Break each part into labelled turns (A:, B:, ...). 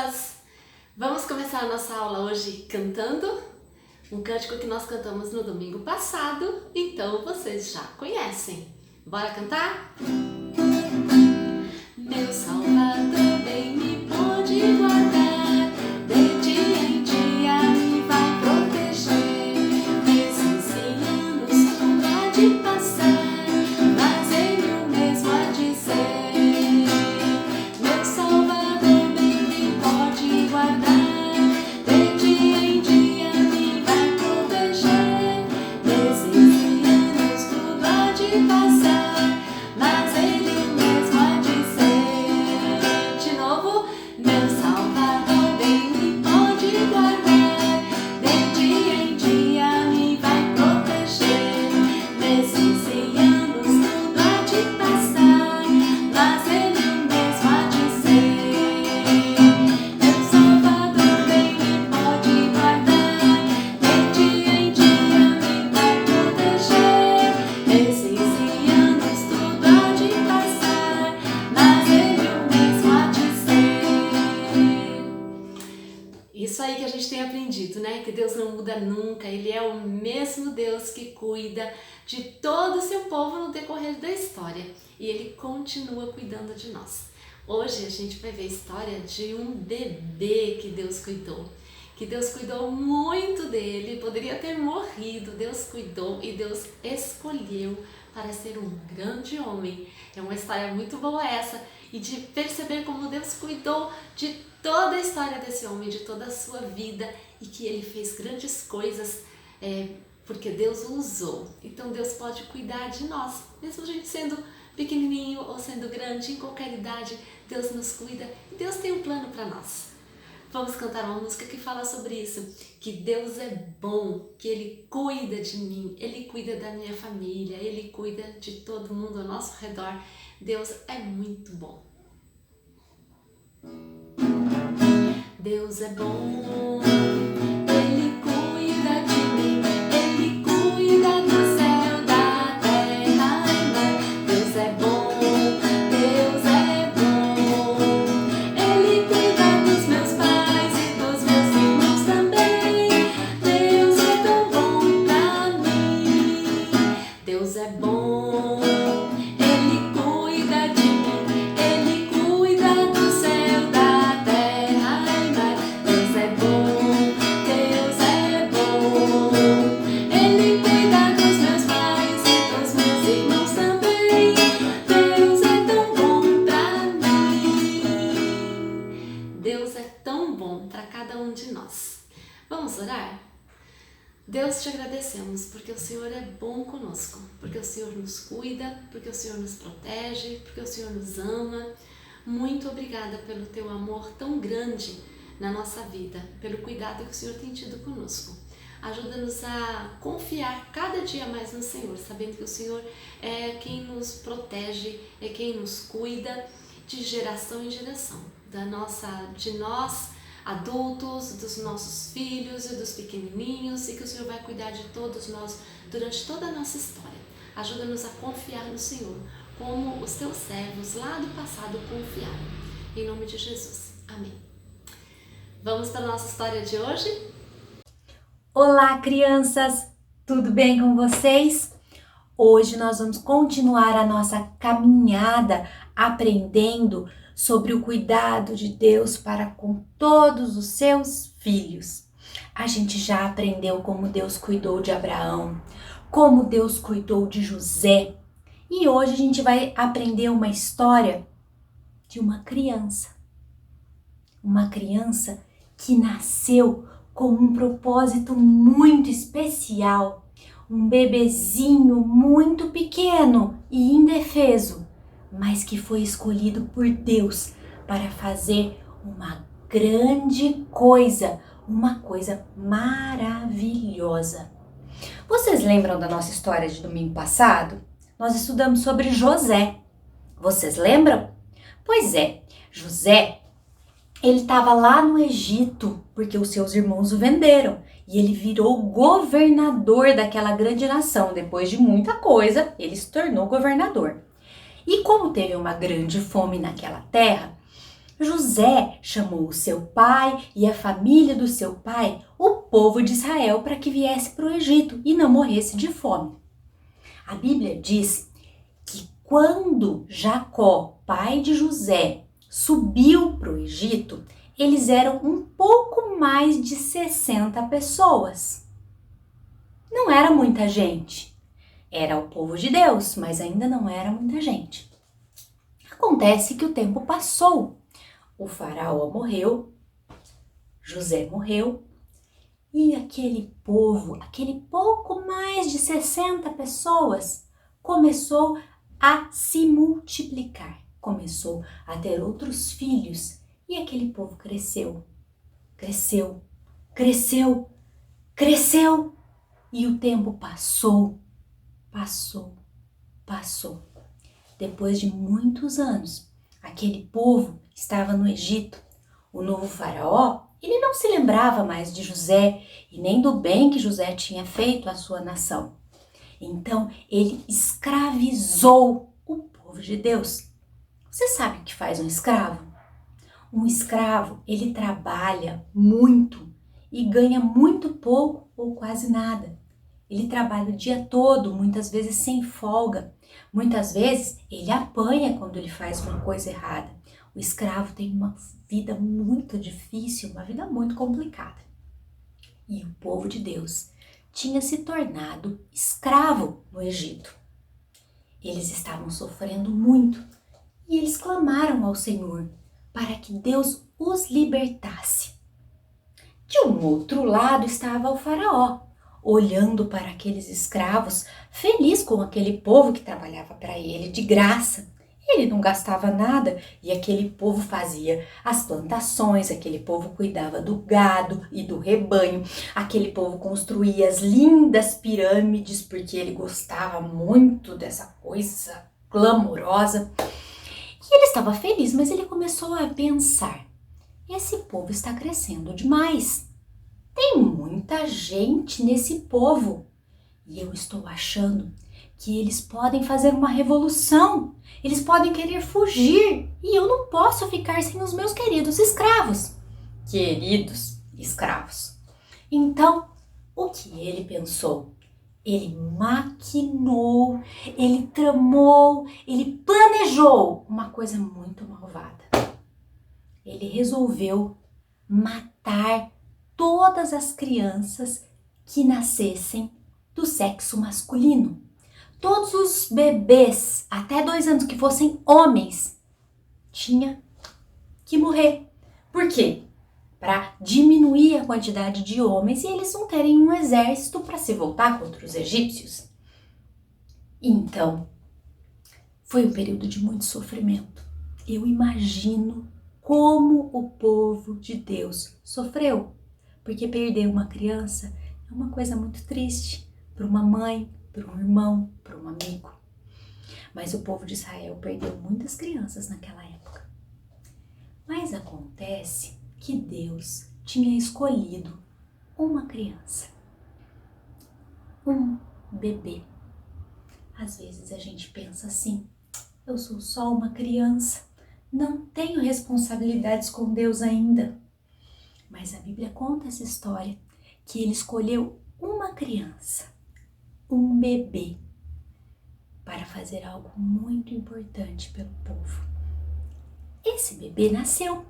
A: crianças! Vamos começar a nossa aula hoje cantando um cântico que nós cantamos no domingo passado, então vocês já conhecem. Bora cantar? Meu Salvador bem me pode guardar, de dia em dia me vai proteger. Meses e anos tudo há de passar, mas Ele o mesmo há de ser. Meu Salvador bem me pode guardar, de dia em dia me vai proteger. Meses e anos tudo há de passar, mas Ele o mesmo há de ser. De novo, meu Salvador bem me pode guardar, de dia em dia me vai proteger. Meses e anos tudo há de passar, mas Ele o mesmo há de ser. Meu Salvador bem me pode guardar, de dia em dia me vai proteger. Meses e anos tudo há de passar, mas Ele o mesmo há de ser. Isso aí que a gente tem aprendido, né? Que Deus não muda nunca. Ele é o mesmo Deus que cuida de todo o seu povo no decorrer da história. E Ele continua cuidando de nós. Hoje a gente vai ver a história de um bebê que Deus cuidou. Que Deus cuidou muito dele, poderia ter morrido, Deus cuidou e Deus escolheu para ser um grande homem. É uma história muito boa essa, e de perceber como Deus cuidou de toda a história desse homem, de toda a sua vida, e que ele fez grandes coisas porque Deus o usou. Então Deus pode cuidar de nós, mesmo a gente sendo pequenininho ou sendo grande, em qualquer idade, Deus nos cuida e Deus tem um plano para nós. Vamos cantar uma música que fala sobre isso, que Deus é bom, que Ele cuida de mim, Ele cuida da minha família, Ele cuida de todo mundo ao nosso redor. Deus é muito bom. Deus é bom, Ele cuida de mim, Ele cuida do céu, da terra e mar. Deus é bom, Deus é bom, Ele cuida dos meus pais e dos meus irmãos também. Deus é tão bom pra mim. Deus é bom, Ele cuida de mim, Ele cuida do céu, da terra e mar. Deus é bom, Deus é bom, Ele cuida dos meus pais e dos meus irmãos também. Deus é tão bom pra mim. Deus é tão bom para cada um de nós. Vamos orar? Deus, te agradecemos porque o Senhor é bom conosco, porque o Senhor nos cuida, porque o Senhor nos protege, porque o Senhor nos ama. Muito obrigada pelo teu amor tão grande na nossa vida, pelo cuidado que o Senhor tem tido conosco. Ajuda-nos a confiar cada dia mais no Senhor, sabendo que o Senhor é quem nos protege, é quem nos cuida de geração em geração, de nós adultos, dos nossos filhos e dos pequenininhos, e que o Senhor vai cuidar de todos nós durante toda a nossa história. Ajuda-nos a confiar no Senhor, como os teus servos lá do passado confiaram. Em nome de Jesus. Amém. Vamos para a nossa história de hoje?
B: Olá, crianças! Tudo bem com vocês? Hoje nós vamos continuar a nossa caminhada aprendendo sobre o cuidado de Deus para com todos os seus filhos. A gente já aprendeu como Deus cuidou de Abraão, como Deus cuidou de José, e hoje a gente vai aprender uma história de uma criança que nasceu com um propósito muito especial, um bebezinho muito pequeno e indefeso, mas que foi escolhido por Deus para fazer uma grande coisa, uma coisa maravilhosa. Vocês lembram da nossa história de domingo passado? Nós estudamos sobre José. Vocês lembram? Pois é, José, ele estava lá no Egito porque os seus irmãos o venderam e ele virou governador daquela grande nação. Depois de muita coisa, ele se tornou governador. E como teve uma grande fome naquela terra, José chamou o seu pai e a família do seu pai, o povo de Israel, para que viesse para o Egito e não morresse de fome. A Bíblia diz que quando Jacó, pai de José, subiu para o Egito, eles eram um pouco mais de 60 pessoas. Não era muita gente. Era o povo de Deus, mas ainda não era muita gente. Acontece que o tempo passou. O faraó morreu, José morreu, e aquele povo, aquele pouco mais de 60 pessoas, começou a se multiplicar, começou a ter outros filhos, e aquele povo cresceu, cresceu, cresceu, cresceu, e o tempo passou, passou, passou. Depois de muitos anos, aquele povo estava no Egito. O novo faraó, ele não se lembrava mais de José e nem do bem que José tinha feito à sua nação. Então, ele escravizou o povo de Deus. Você sabe o que faz um escravo? Um escravo, ele trabalha muito e ganha muito pouco ou quase nada. Ele trabalha o dia todo, muitas vezes sem folga. Muitas vezes ele apanha quando ele faz uma coisa errada. O escravo tem uma vida muito difícil, uma vida muito complicada. E o povo de Deus tinha se tornado escravo no Egito. Eles estavam sofrendo muito e eles clamaram ao Senhor para que Deus os libertasse. De um outro lado estava o faraó, olhando para aqueles escravos, feliz com aquele povo que trabalhava para ele de graça. Ele não gastava nada e aquele povo fazia as plantações, aquele povo cuidava do gado e do rebanho, aquele povo construía as lindas pirâmides porque ele gostava muito dessa coisa glamourosa. E ele estava feliz, mas ele começou a pensar: esse povo está crescendo demais. Tem muita gente nesse povo e eu estou achando que eles podem fazer uma revolução, eles podem querer fugir e eu não posso ficar sem os meus queridos escravos. Queridos escravos. Então, o que ele pensou? Ele maquinou, ele tramou, ele planejou uma coisa muito malvada. Ele resolveu matar todas as crianças que nascessem do sexo masculino. Todos os bebês até 2 anos que fossem homens tinha que morrer. Por quê? Para diminuir a quantidade de homens e eles não terem um exército para se voltar contra os egípcios. Então, foi um período de muito sofrimento. Eu imagino como o povo de Deus sofreu, porque perder uma criança é uma coisa muito triste para uma mãe, para um irmão, para um amigo. Mas o povo de Israel perdeu muitas crianças naquela época. Mas acontece que Deus tinha escolhido uma criança, um bebê. Às vezes a gente pensa assim: eu sou só uma criança, não tenho responsabilidades com Deus ainda. Mas a Bíblia conta essa história, que ele escolheu uma criança, um bebê, para fazer algo muito importante pelo povo. Esse bebê nasceu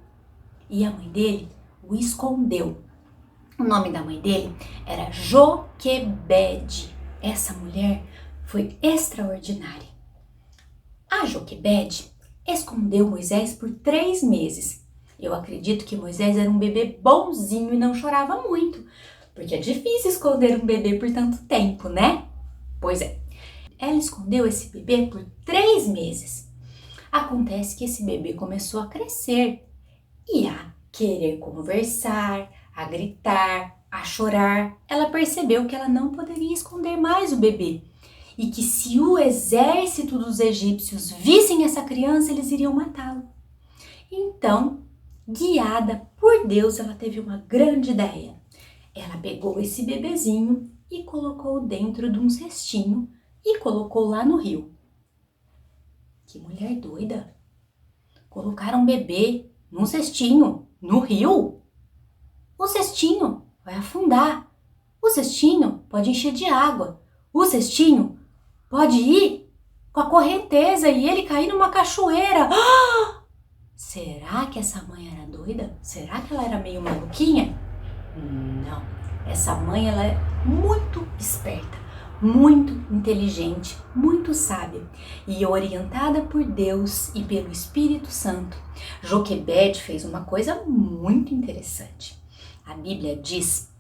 B: e a mãe dele o escondeu. O nome da mãe dele era Joquebede. Essa mulher foi extraordinária. A Joquebede escondeu Moisés por 3 meses. Eu acredito que Moisés era um bebê bonzinho e não chorava muito, porque é difícil esconder um bebê por tanto tempo, né? Pois é. Ela escondeu esse bebê por 3 meses. Acontece que esse bebê começou a crescer e a querer conversar, a gritar, a chorar. Ela percebeu que ela não poderia esconder mais o bebê e que se o exército dos egípcios vissem essa criança, eles iriam matá-lo. Então, guiada por Deus, ela teve uma grande ideia. Ela pegou esse bebezinho e colocou dentro de um cestinho e colocou lá no rio. Que mulher doida! Colocar um bebê num cestinho, no rio, o cestinho vai afundar. O cestinho pode encher de água. O cestinho pode ir com a correnteza e ele cair numa cachoeira. Ah! Será que essa mãe era doida? Será que ela era meio maluquinha? Não. Essa mãe, ela é muito esperta, muito inteligente, muito sábia e orientada por Deus e pelo Espírito Santo. Joquebede fez uma coisa muito interessante. A Bíblia diz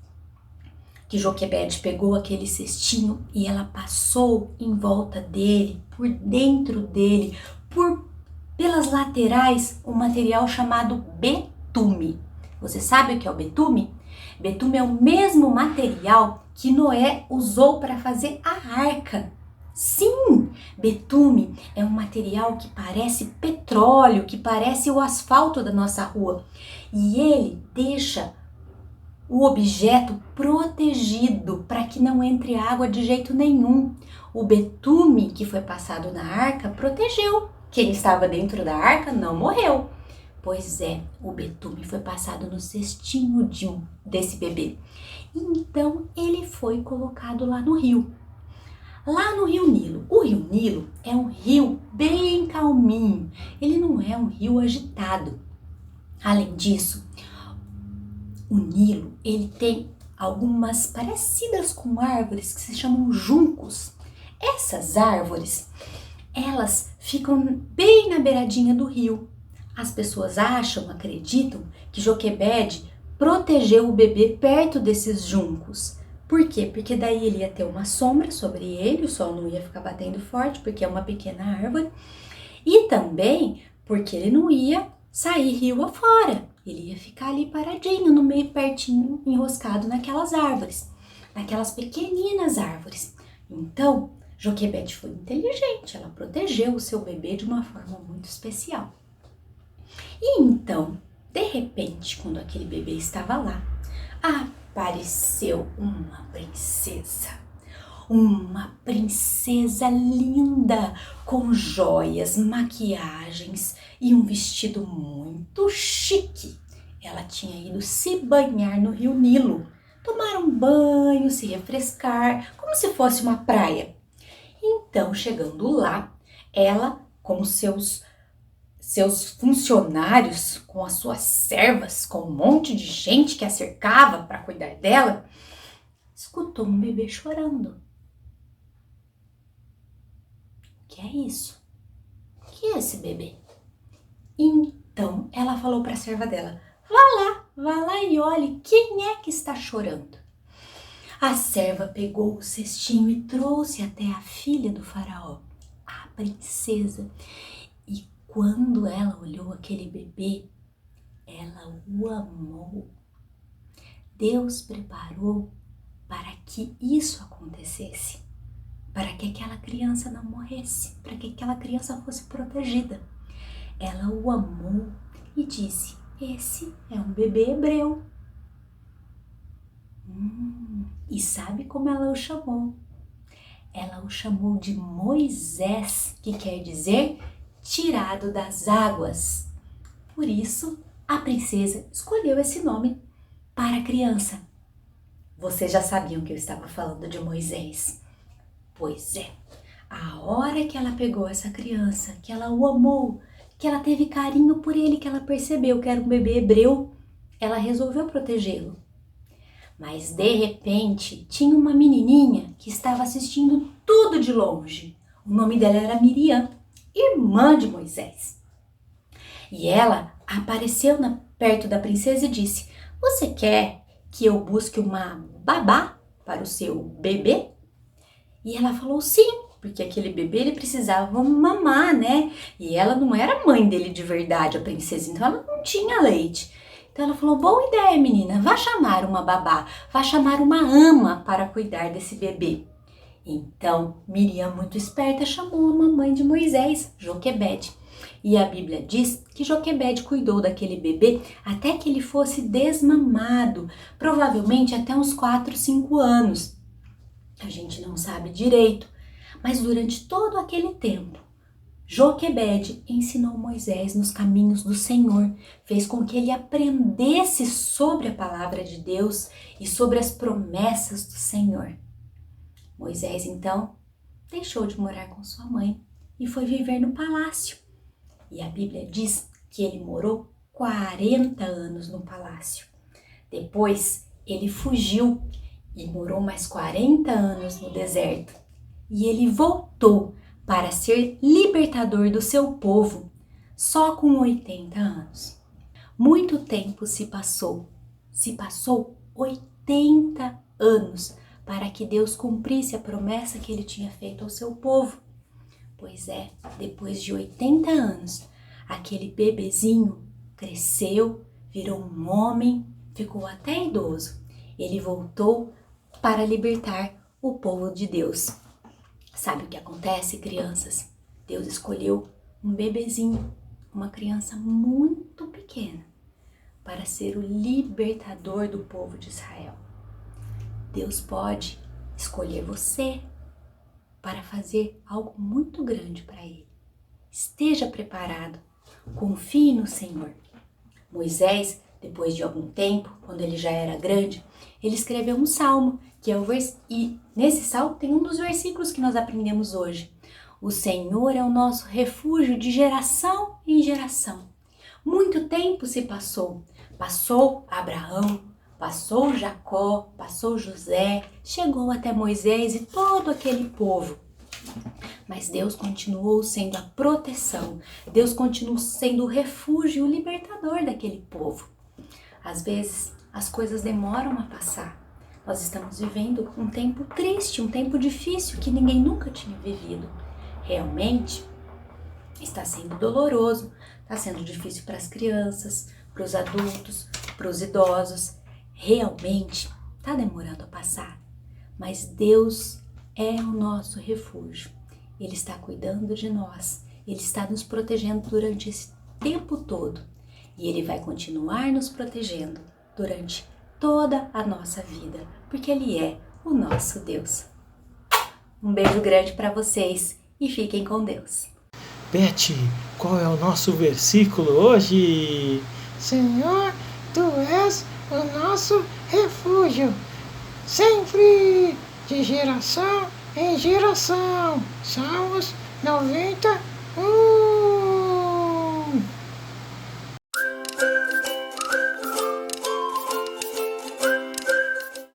B: que Joquebede pegou aquele cestinho e ela passou em volta dele, por dentro dele, pelas laterais, um material chamado betume. Você sabe o que é o betume? Betume é o mesmo material que Noé usou para fazer a arca. Sim, betume é um material que parece petróleo, que parece o asfalto da nossa rua. E ele deixa o objeto protegido para que não entre água de jeito nenhum. O betume que foi passado na arca protegeu. Quem estava dentro da arca não morreu. Pois é, o betume foi passado no cestinho desse bebê. Então ele foi colocado lá no rio. Lá no Rio Nilo. O Rio Nilo é um rio bem calminho. Ele não é um rio agitado. Além disso, o Nilo, ele tem algumas parecidas com árvores que se chamam juncos. Essas árvores, elas ficam bem na beiradinha do rio. As pessoas acreditam que Joquebede protegeu o bebê perto desses juncos. Por quê? Porque daí ele ia ter uma sombra sobre ele, o sol não ia ficar batendo forte, porque é uma pequena árvore. E também porque ele não ia sair rio afora. Ele ia ficar ali paradinho, no meio pertinho, enroscado naquelas árvores, naquelas pequeninas árvores. Então, Joquebede foi inteligente, ela protegeu o seu bebê de uma forma muito especial. E então, de repente, quando aquele bebê estava lá, apareceu uma princesa linda, com joias, maquiagens e um vestido muito chique. Ela tinha ido se banhar no Rio Nilo, tomar um banho, se refrescar, como se fosse uma praia. Então, chegando lá, ela com seus funcionários, com as suas servas, com um monte de gente que a cercava para cuidar dela, escutou um bebê chorando. O que é isso? O que é esse bebê? Então ela falou para a serva dela: vá lá e olhe quem é que está chorando. A serva pegou o cestinho e trouxe até a filha do faraó, a princesa. E quando ela olhou aquele bebê, ela o amou. Deus preparou para que isso acontecesse, para que aquela criança não morresse, para que aquela criança fosse protegida. Ela o amou e disse: esse é um bebê hebreu. E sabe como ela o chamou? Ela o chamou de Moisés, que quer dizer tirado das águas. Por isso, a princesa escolheu esse nome para a criança. Vocês já sabiam que eu estava falando de Moisés? Pois é, a hora que ela pegou essa criança, que ela o amou, que ela teve carinho por ele, que ela percebeu que era um bebê hebreu, ela resolveu protegê-lo. Mas de repente tinha uma menininha que estava assistindo tudo de longe. O nome dela era Miriam, irmã de Moisés. E ela apareceu perto da princesa e disse: você quer que eu busque uma babá para o seu bebê? E ela falou sim, porque aquele bebê ele precisava mamar, né? E ela não era mãe dele de verdade, a princesa, então ela não tinha leite. Então ela falou: boa ideia, menina, vá chamar uma babá, vá chamar uma ama para cuidar desse bebê. Então Miriam, muito esperta, chamou a mamãe de Moisés, Joquebede. E a Bíblia diz que Joquebede cuidou daquele bebê até que ele fosse desmamado, provavelmente até uns 4, 5 anos. A gente não sabe direito, mas durante todo aquele tempo, Joquebede ensinou Moisés nos caminhos do Senhor, fez com que ele aprendesse sobre a palavra de Deus e sobre as promessas do Senhor. Moisés, então, deixou de morar com sua mãe e foi viver no palácio. E a Bíblia diz que ele morou 40 anos no palácio. Depois, ele fugiu e morou mais 40 anos no deserto. E ele voltou para ser libertador do seu povo, só com 80 anos. Muito tempo se passou 80 anos para que Deus cumprisse a promessa que ele tinha feito ao seu povo. Pois é, depois de 80 anos, aquele bebezinho cresceu, virou um homem, ficou até idoso. Ele voltou para libertar o povo de Deus. Sabe o que acontece, crianças? Deus escolheu um bebezinho, uma criança muito pequena, para ser o libertador do povo de Israel. Deus pode escolher você para fazer algo muito grande para Ele. Esteja preparado, confie no Senhor. Moisés, depois de algum tempo, quando ele já era grande, ele escreveu um salmo, que é e nesse salmo tem um dos versículos que nós aprendemos hoje. O Senhor é o nosso refúgio de geração em geração. Muito tempo se passou. Passou Abraão, passou Jacó, passou José, chegou até Moisés e todo aquele povo. Mas Deus continuou sendo a proteção. Deus continuou sendo o refúgio e o libertador daquele povo. Às vezes, as coisas demoram a passar. Nós estamos vivendo um tempo triste, um tempo difícil que ninguém nunca tinha vivido. Realmente, está sendo doloroso, está sendo difícil para as crianças, para os adultos, para os idosos. Realmente, está demorando a passar. Mas Deus é o nosso refúgio. Ele está cuidando de nós. Ele está nos protegendo durante esse tempo todo. E Ele vai continuar nos protegendo durante toda a nossa vida, porque Ele é o nosso Deus. Um beijo grande para vocês e fiquem com Deus.
C: Beth, qual é o nosso versículo hoje?
D: Senhor, Tu és o nosso refúgio, sempre, de geração em geração. Salmos 91.